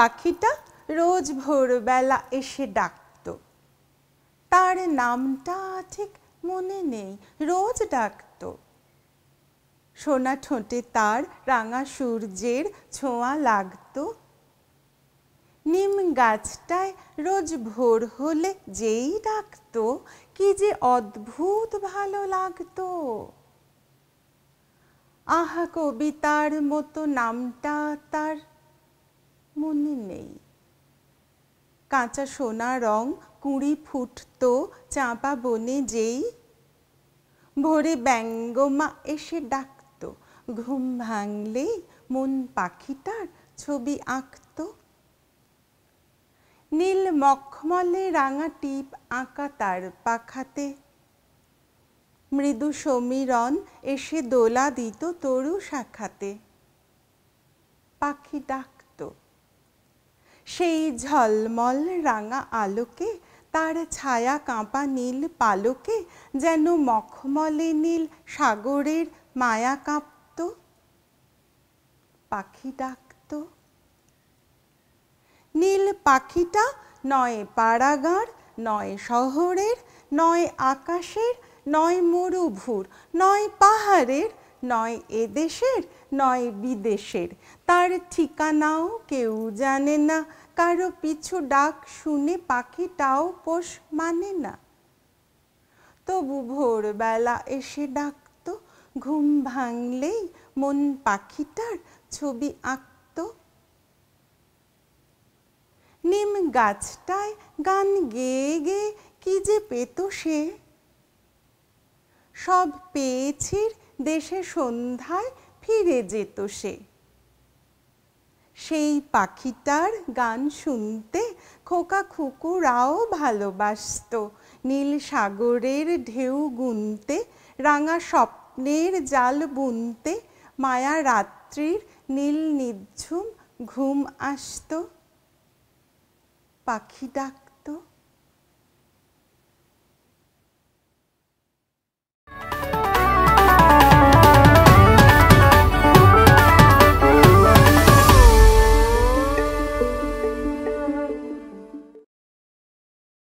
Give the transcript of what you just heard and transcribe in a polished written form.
পাখিটা রোজ ভোরবেলা এসে ডাকত। তার নামটা ঠিক মনে নেই, রোজ ডাকত। সোনা ঠোঁটে তার রাঙা সূর্যের ছোঁয়া লাগত। নিম গাছটায় রোজ ভোর হলে যেই ডাকত, কি যে অদ্ভুত ভালো লাগতো। আহা, কবিতার মতো নামটা তার মনে নেই। কাঁচা সোনা রং কুঁড়ি ফুটতো চাঁপা বনে যেই, ভোরে ব্যঙ্গমা এসে ডাকত, ঘুম ভাঙলেই মন পাখিটার ছবি আঁকত। নীল মখমলে রাঙা টিপ আঁকা তার পাখাতে, মৃদু সমীরণ এসে দোলা দিত তরু শাখাতে। পাখি ডাকত, সেই ঝলমল রাঙা আলোকে, তার ছায়া কাঁপা নীল পালকে, যেন মখমলে নীল সাগরের মায়া কাঁপত। পাখি ডাকত। নীল পাখিটা নয় পাড়াগাঁর, নয় শহরের, নয় আকাশের, নয় মরুভূর, নয় পাহাড়ের, নয় এদেশের, নয় বিদেশের। তার ঠিকানাও কেউ জানে না, কারো পিছু ডাক শুনে পাখিটাও পোষ মানে না। তবু ভোরবেলা এসে ডাকত, ঘুম ভাঙলেই মন পাখিটার ছবি আঁকত। নিম গাছটায় গান গেয়ে গেয়ে কি যে পেত সে, সব পেয়েছির দেশে সন্ধ্যায় ফিরে যেত সে। সেই পাখিটার গান শুনতে খোকা খুকুরাও ভালোবাসত। নীল সাগরের ঢেউ গুনতে, রাঙা স্বপ্নের জাল বুনতে, মায়া রাত্রির নীল নিঝুম ঘুম আসত। পাখি ডাক